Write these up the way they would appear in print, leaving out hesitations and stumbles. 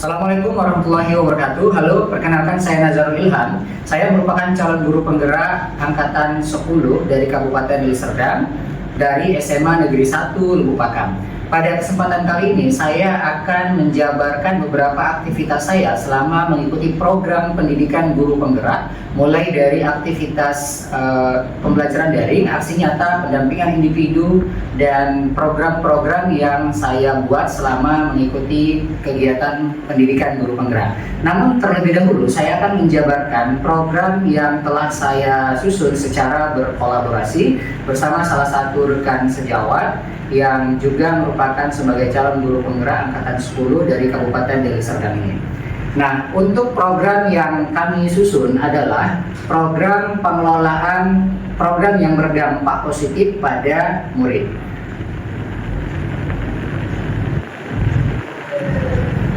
Assalamualaikum warahmatullahi wabarakatuh. Halo, perkenalkan saya Nazarul Ilham. Saya merupakan calon guru penggerak angkatan 10 dari Kabupaten Deli Serdang dari SMA Negeri 1 Lubuk Pakam. Pada kesempatan kali ini saya akan menjabarkan beberapa aktivitas saya selama mengikuti program pendidikan guru penggerak, mulai dari aktivitas pembelajaran daring, aksi nyata, pendampingan individu, dan program-program yang saya buat selama mengikuti kegiatan pendidikan guru penggerak. Namun terlebih dahulu saya akan menjabarkan program yang telah saya susun secara berkolaborasi bersama salah satu rekan sejawat yang juga merupakan sebagai calon guru penggerak angkatan 10 dari Kabupaten Deli Serdang ini. Nah, untuk program yang kami susun adalah program pengelolaan program yang berdampak positif pada murid.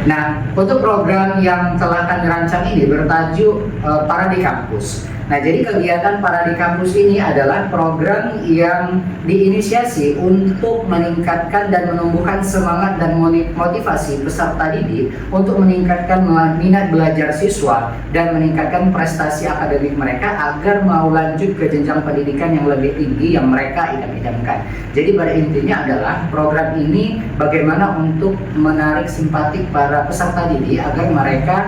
Nah, untuk program yang telah kami rancang ini bertajuk Para di Kampus. Nah, jadi kegiatan Para di Kampus ini adalah program yang diinisiasi untuk meningkatkan dan menumbuhkan semangat dan motivasi peserta didik untuk meningkatkan minat belajar siswa dan meningkatkan prestasi akademik mereka agar mau lanjut ke jenjang pendidikan yang lebih tinggi yang mereka idam-idamkan. Jadi pada intinya adalah program ini bagaimana untuk menarik simpatik para peserta didik agar mereka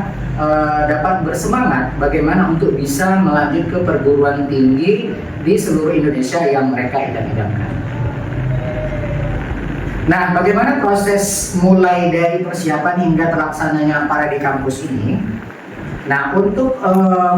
dapat bersemangat bagaimana untuk bisa melanjut ke perguruan tinggi di seluruh Indonesia yang mereka idam-idamkan. Nah, bagaimana proses mulai dari persiapan hingga terlaksananya Para di Kampus ini? Nah, untuk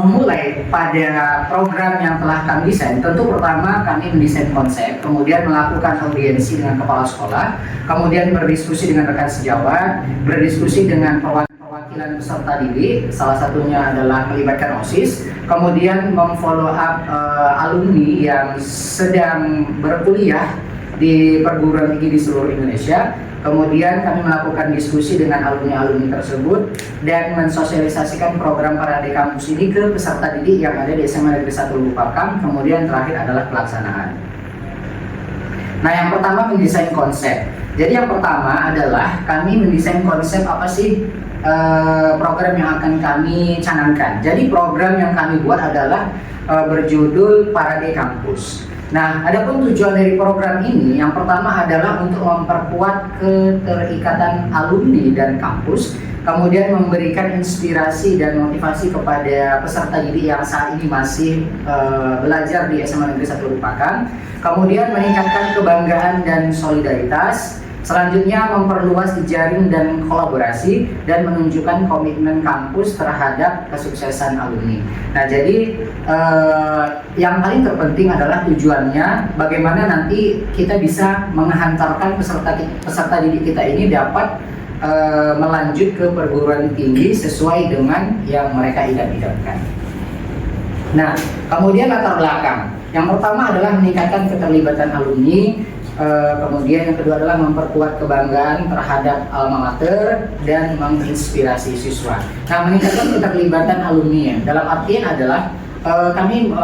mulai pada program yang telah kami desain, tentu pertama kami mendesain konsep, kemudian melakukan audiensi dengan kepala sekolah, kemudian berdiskusi dengan rekan sejawat, berdiskusi dengan perwakilan peserta didik, salah satunya adalah melibatkan OSIS, kemudian memfollow up alumni yang sedang berkuliah di perguruan tinggi di seluruh Indonesia. Kemudian kami melakukan diskusi dengan alumni-alumni tersebut dan mensosialisasikan program Para di Kampus ini ke peserta didik yang ada di SMA Negeri 1 Lubuk Pakam. Kemudian terakhir adalah pelaksanaan. Nah, yang pertama mendesain konsep. Jadi yang pertama adalah kami mendesain konsep apa sih program yang akan kami canangkan. Jadi program yang kami buat adalah berjudul Para di Kampus. Nah, adapun tujuan dari program ini yang pertama adalah untuk memperkuat keterikatan alumni dan kampus, kemudian memberikan inspirasi dan motivasi kepada peserta didik yang saat ini masih belajar di SMA Negeri 1 Lubuk Pakam, kemudian meningkatkan kebanggaan dan solidaritas. Selanjutnya memperluas jejaring dan kolaborasi dan menunjukkan komitmen kampus terhadap kesuksesan alumni. Nah, jadi yang paling terpenting adalah tujuannya bagaimana nanti kita bisa menghantarkan peserta didik kita ini dapat melanjut ke perguruan tinggi sesuai dengan yang mereka idam-idamkan. Nah, kemudian latar belakang. Yang pertama adalah meningkatkan keterlibatan alumni. Kemudian yang kedua adalah memperkuat kebanggaan terhadap alma mater dan menginspirasi siswa. Nah, meningkatkan keterlibatan alumni dalam artian adalah kami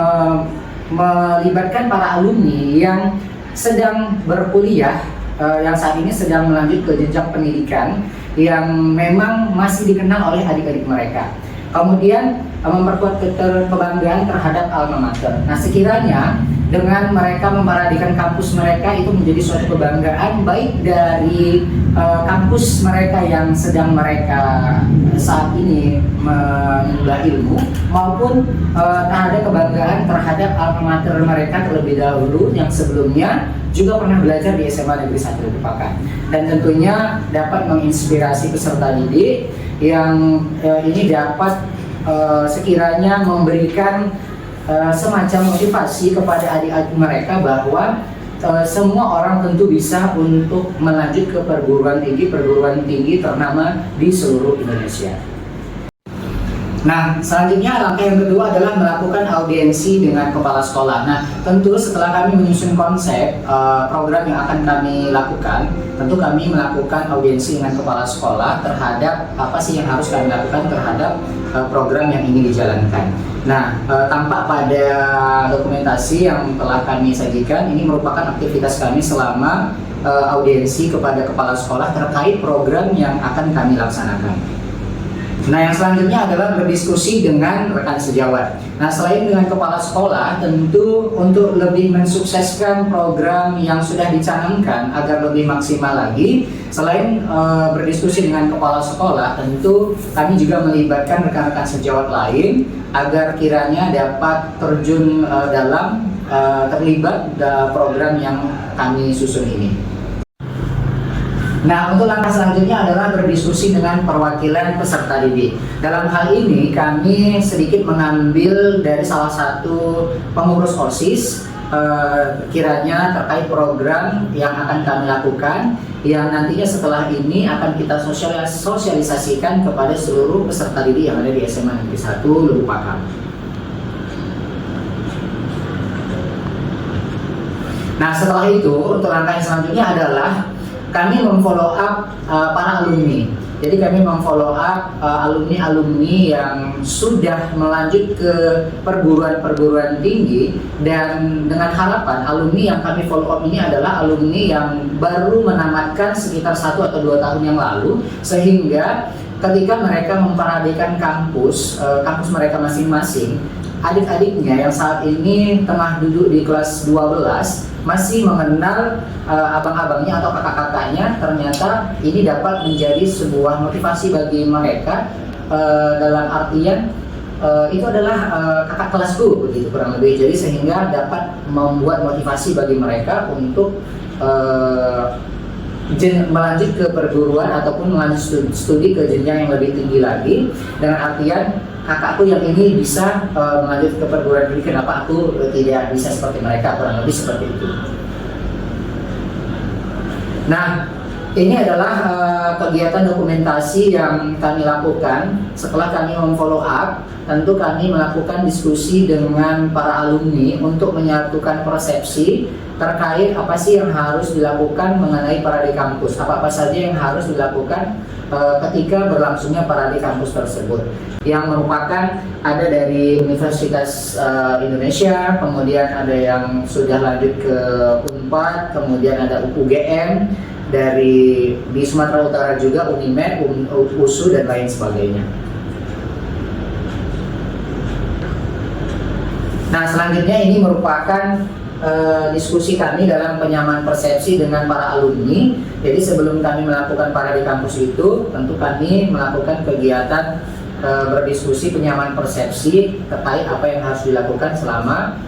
melibatkan para alumni yang sedang berkuliah, yang saat ini sedang melanjut ke jenjang pendidikan yang memang masih dikenal oleh adik-adik mereka. Kemudian memperkuat kebanggaan terhadap alma mater. Nah, sekiranya dengan mereka memparadikan kampus mereka itu menjadi suatu kebanggaan baik dari kampus mereka yang sedang mereka saat ini menimba ilmu maupun ada kebanggaan terhadap alma mater mereka terlebih dahulu yang sebelumnya juga pernah belajar di SMA Negeri 1 Lubuk Pakam, dan tentunya dapat menginspirasi peserta didik yang ini dapat sekiranya memberikan semacam motivasi kepada adik-adik mereka bahwa semua orang tentu bisa untuk melanjut ke perguruan tinggi ternama di seluruh Indonesia. Nah, selanjutnya langkah yang kedua adalah melakukan audiensi dengan kepala sekolah. Nah, tentu setelah kami menyusun konsep program yang akan kami lakukan, tentu kami melakukan audiensi dengan kepala sekolah terhadap apa sih yang harus kami lakukan terhadap program yang ingin dijalankan. Nah, tampak pada dokumentasi yang telah kami sajikan, ini merupakan aktivitas kami selama audiensi kepada kepala sekolah terkait program yang akan kami laksanakan. Nah, yang selanjutnya adalah berdiskusi dengan rekan sejawat. Nah, selain dengan kepala sekolah, tentu untuk lebih mensukseskan program yang sudah dicanangkan agar lebih maksimal lagi, selain berdiskusi dengan kepala sekolah, tentu kami juga melibatkan rekan-rekan sejawat lain agar kiranya dapat terjun terlibat dalam program yang kami susun ini. Nah, untuk langkah selanjutnya adalah berdiskusi dengan perwakilan peserta didik. Dalam hal ini kami sedikit mengambil dari salah satu pengurus OSIS kiranya terkait program yang akan kami lakukan, yang nantinya setelah ini akan kita sosialisasikan kepada seluruh peserta didik yang ada di SMA Negeri 1 Lubuk Pakam. Nah, setelah itu untuk langkah yang selanjutnya adalah kami memfollow up para alumni. Jadi kami memfollow up alumni-alumni yang sudah melanjut ke perguruan-perguruan tinggi, dan dengan harapan alumni yang kami follow up ini adalah alumni yang baru menamatkan sekitar 1 atau 2 tahun yang lalu, sehingga ketika mereka memparadekan kampus mereka masing-masing, adik-adiknya yang saat ini tengah duduk di kelas 12 masih mengenal abang-abangnya atau kakak-kakaknya. Ternyata ini dapat menjadi sebuah motivasi bagi mereka, dalam artian itu adalah kakak kelasku begitu kurang lebih. Jadi sehingga dapat membuat motivasi bagi mereka untuk melanjut ke perguruan ataupun melanjut studi ke jenjang yang lebih tinggi lagi, dengan artian kakakku yang ini bisa melanjut ke perguruan tinggi, kenapa aku tidak bisa seperti mereka, kurang lebih seperti itu. Nah, ini adalah kegiatan dokumentasi yang kami lakukan setelah kami memfollow up. Tentu kami melakukan diskusi dengan para alumni untuk menyatukan persepsi terkait apa sih yang harus dilakukan mengenai parade kampus, apa-apa saja yang harus dilakukan ketika berlangsungnya parade kampus tersebut, yang merupakan ada dari Universitas Indonesia, kemudian ada yang sudah lanjut ke Unpad, kemudian ada UGM, dari di Sumatera Utara juga Unimed, USU, dan lain sebagainya. Nah, selanjutnya ini merupakan diskusi kami dalam penyamaan persepsi dengan para alumni. Jadi sebelum kami melakukan parade kampus itu, tentu kami melakukan kegiatan berdiskusi penyamaan persepsi terkait apa yang harus dilakukan selama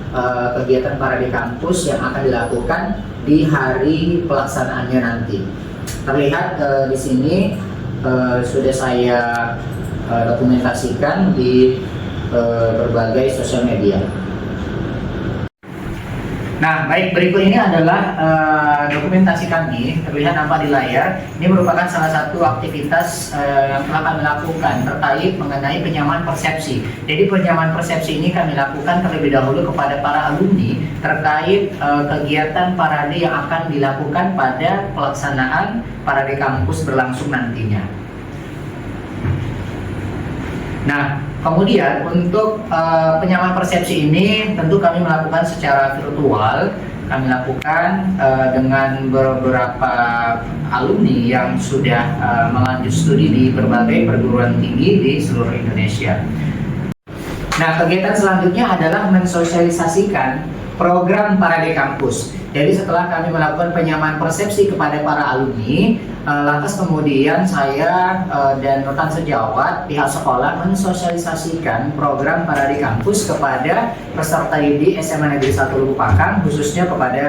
kegiatan parade kampus yang akan dilakukan di hari pelaksanaannya nanti. Terlihat di sini sudah saya dokumentasikan di berbagai sosial media. Nah, baik, berikut ini adalah dokumentasi kami, terlihat nampak di layar. Ini merupakan salah satu aktivitas yang telah kami lakukan terkait mengenai penyamaan persepsi. Jadi penyamaan persepsi ini kami lakukan terlebih dahulu kepada para alumni terkait kegiatan parade yang akan dilakukan pada pelaksanaan parade kampus berlangsung nantinya. Nah, kemudian untuk penyamaan persepsi ini tentu kami melakukan secara virtual. Kami lakukan dengan beberapa alumni yang sudah melanjut studi di berbagai perguruan tinggi di seluruh Indonesia. Nah, kegiatan selanjutnya adalah mensosialisasikan program parade kampus. Jadi setelah kami melakukan penyamaan persepsi kepada para alumni, lantas kemudian saya dan rekan sejawat pihak sekolah mensosialisasikan program parade kampus kepada peserta didik SMA Negeri 1 Lubuk Pakam, khususnya kepada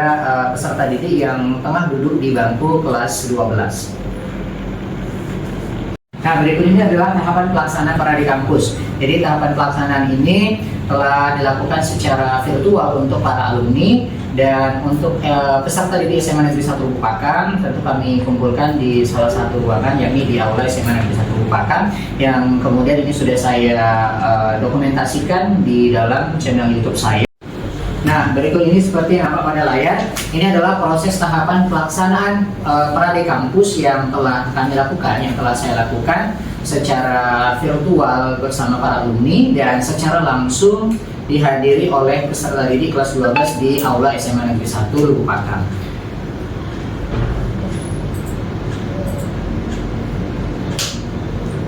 peserta didik yang tengah duduk di bangku kelas 12. Nah, berikut ini adalah tahapan pelaksanaan parade kampus. Jadi tahapan pelaksanaan ini telah dilakukan secara virtual untuk para alumni, dan untuk peserta didik SMA Negeri 1 Lubuk Pakam tentu kami kumpulkan di salah satu ruangan, yakni di aula SMA Negeri 1 Lubuk Pakam, yang kemudian ini sudah saya dokumentasikan di dalam channel YouTube saya. Nah, berikut ini seperti yang nampak pada layar. Ini adalah proses tahapan pelaksanaan parade kampus yang telah kami lakukan, yang telah saya lakukan secara virtual bersama para alumni dan secara langsung dihadiri oleh peserta didik kelas 12 di aula SMA Negeri 1 Lubuk Pakam.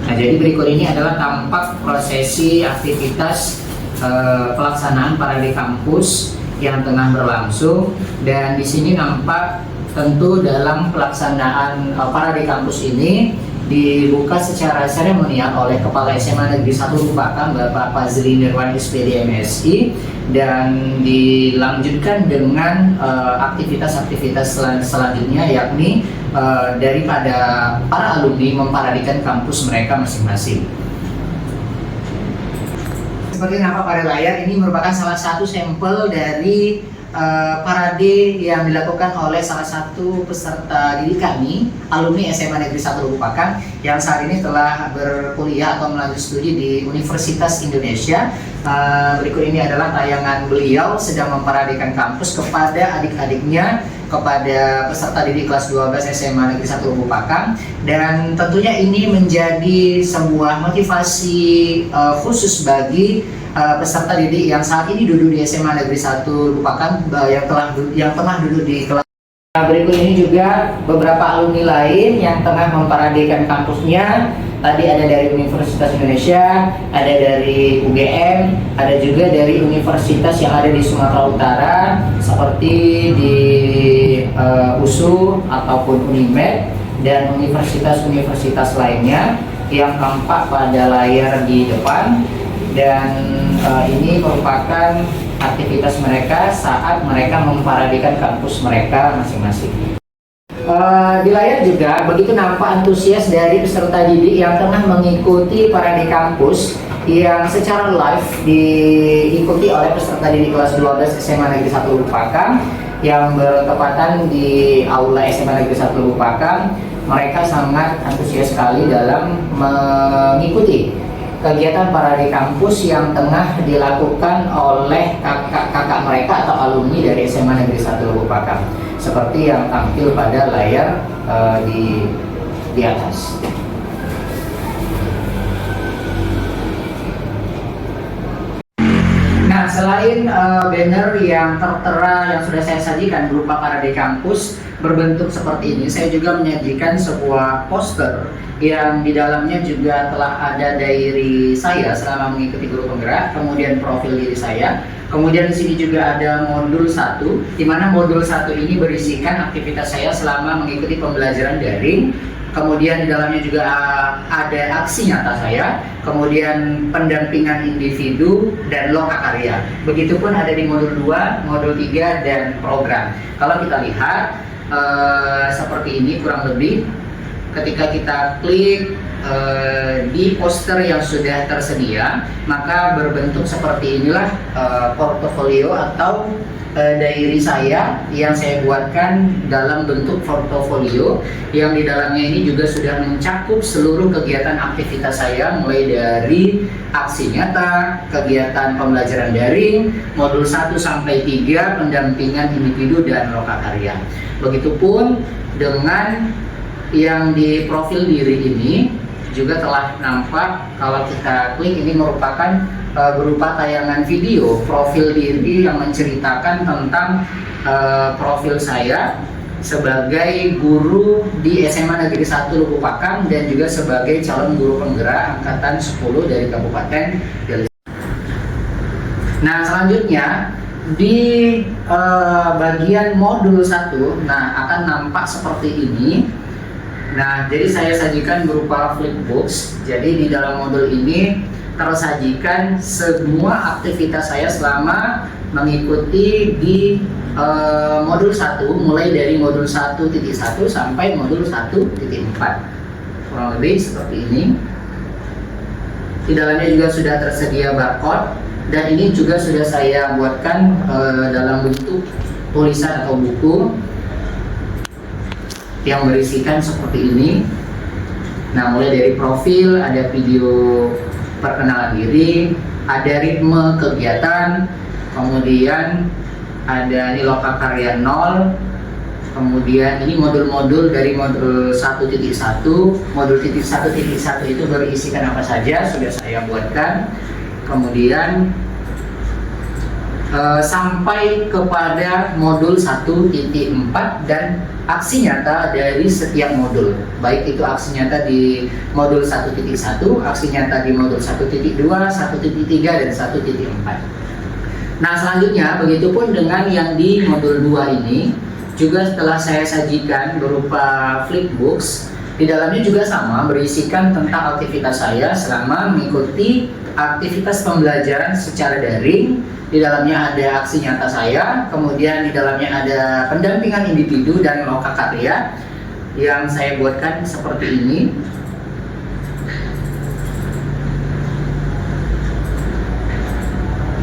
Nah, jadi berikut ini adalah tampak prosesi aktivitas pelaksanaan Parade Kampus yang tengah berlangsung, dan di sini nampak tentu dalam pelaksanaan Parade Kampus ini dibuka secara seremonial oleh Kepala SMA Negeri 1 Lupakam Bapak Fazli Nirwan SPD MSI, dan dilanjutkan dengan aktivitas-aktivitas selanjutnya, yakni daripada para alumni memparadekan kampus mereka masing-masing. Seperti nampak pada layar, ini merupakan salah satu sampel dari parade yang dilakukan oleh salah satu peserta didik kami, alumni SMA Negeri 1 Lupakam, yang saat ini telah berkuliah atau melanjut studi di Universitas Indonesia. Berikut ini adalah tayangan beliau sedang memparadekan kampus kepada adik-adiknya, kepada peserta didik kelas 12 SMA Negeri 1 Lupakam, dan tentunya ini menjadi sebuah motivasi khusus bagi peserta didik yang saat ini duduk di SMA Negeri 1 Lupakam, yang tengah duduk di kelas. Berikut ini juga beberapa alumni lain yang tengah memparadekan kampusnya. Tadi ada dari Universitas Indonesia, ada dari UGM, ada juga dari universitas yang ada di Sumatera Utara seperti di USU ataupun Unimed, dan universitas-universitas lainnya yang tampak pada layar di depan. Dan ini merupakan aktivitas mereka saat mereka memparadekan kampus mereka masing-masing. Di layar juga begitu nampak antusias dari peserta didik yang tengah mengikuti parade kampus yang secara live diikuti oleh peserta didik kelas 12 SMA Negeri 1 Lupakam yang bertepatan di Aula SMA Negeri 1 Lupakam. Mereka sangat antusias sekali dalam mengikuti kegiatan parade kampus yang tengah dilakukan oleh kakak-kakak mereka atau alumni dari SMA Negeri 1 Lupakam, seperti yang tampil pada layar di atas. Nah, selain banner yang tertera yang sudah saya sajikan berupa parade kampus berbentuk seperti ini, saya juga menyajikan sebuah poster yang di dalamnya juga telah ada diary saya selama mengikuti guru penggerak, kemudian profil diri saya, kemudian di sini juga ada modul 1, di mana modul 1 ini berisikan aktivitas saya selama mengikuti pembelajaran daring. Kemudian di dalamnya juga ada aksi nyata saya, kemudian pendampingan individu dan lokakarya. Begitupun ada di modul 2, modul 3, dan program. Kalau kita lihat seperti ini kurang lebih. Ketika kita klik di poster yang sudah tersedia, maka berbentuk seperti inilah portofolio atau diary saya yang saya buatkan dalam bentuk portofolio, yang di dalamnya ini juga sudah mencakup seluruh kegiatan aktivitas saya, mulai dari aksi nyata, kegiatan pembelajaran daring, modul 1 sampai 3, pendampingan individu dan lokakarya. Begitupun dengan yang di profil diri ini juga telah nampak. Kalau kita klik, ini merupakan berupa tayangan video profil diri yang menceritakan tentang profil saya sebagai guru di SMA Negeri 1 Lupakam dan juga sebagai calon guru penggerak angkatan 10 dari Kabupaten Deli. Nah, selanjutnya di bagian modul 1, nah akan nampak seperti ini. Nah, jadi saya sajikan berupa flipbox. Jadi di dalam modul ini tersajikan semua aktivitas saya selama mengikuti di modul 1, mulai dari modul 1.1 sampai modul 1.4. Kurang lebih seperti ini. Di dalamnya juga sudah tersedia barcode, dan ini juga sudah saya buatkan dalam bentuk tulisan atau buku yang berisikan seperti ini. Nah, mulai dari profil, ada video perkenalan diri, ada ritme kegiatan, kemudian ada ini lokakarya 0, kemudian ini modul-modul dari modul 1.1, modul 1.1 itu berisikan apa saja sudah saya buatkan. Kemudian sampai kepada modul 1.4 dan aksi nyata dari setiap modul, baik itu aksi nyata di modul 1.1, aksi nyata di modul 1.2, 1.3, dan 1.4. Nah, selanjutnya begitupun dengan yang di modul 2 ini juga setelah saya sajikan berupa flipbooks. Di dalamnya juga sama, berisikan tentang aktivitas saya selama mengikuti aktivitas pembelajaran secara daring. Di dalamnya ada aksi nyata saya, kemudian di dalamnya ada pendampingan individu dan loka karya yang saya buatkan seperti ini.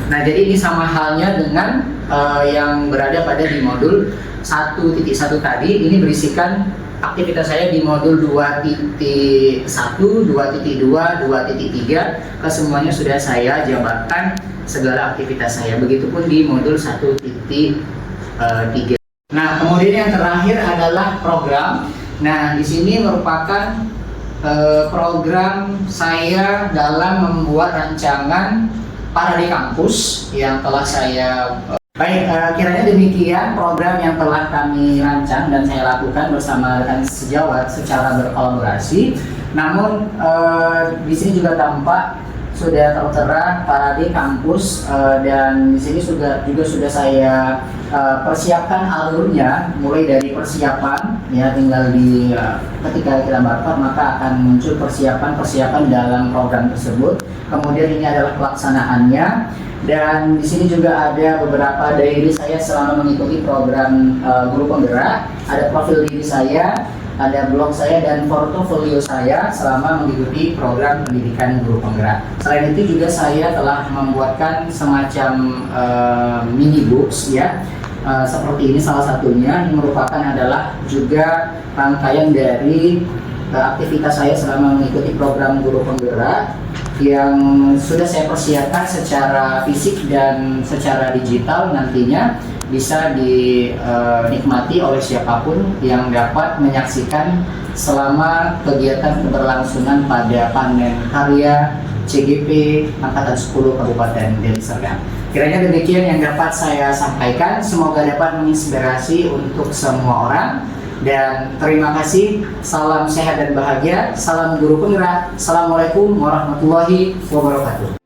Nah, jadi ini sama halnya dengan yang berada pada di modul 1.1 tadi. Ini berisikan aktivitas saya di modul 2.1, 2.2, 2.3. Kesemuanya sudah saya jabarkan segala aktivitas saya. Begitupun di modul 1.3. Nah, kemudian yang terakhir adalah program. Nah, di sini merupakan program saya dalam membuat rancangan Parade Kampus yang telah saya baik, kiranya demikian program yang telah kami rancang dan saya lakukan bersama rekan sejawat secara berkolaborasi. Namun di sini juga tampak sudah tertera Parade Kampus, dan di sini juga sudah saya persiapkan alurnya, mulai dari persiapan ya, tinggal di ketika kita bakar maka akan muncul persiapan dalam program tersebut. Kemudian ini adalah pelaksanaannya. Dan di sini juga ada beberapa diary saya selama mengikuti program guru penggerak, ada profil diri saya, ada blog saya dan portofolio saya selama mengikuti program pendidikan guru penggerak. Selain itu juga saya telah membuatkan semacam mini books ya, seperti ini salah satunya, yang merupakan adalah juga rangkaian dari aktivitas saya selama mengikuti program guru penggerak yang sudah saya persiapkan secara fisik dan secara digital. Nantinya bisa dinikmati oleh siapapun yang dapat menyaksikan selama kegiatan keberlangsungan pada panen karya CGP Angkatan 10 Kabupaten Deli Serdang. Kiranya demikian yang dapat saya sampaikan, semoga dapat menginspirasi untuk semua orang. Dan terima kasih, salam sehat dan bahagia, salam guru penggerak, assalamualaikum warahmatullahi wabarakatuh.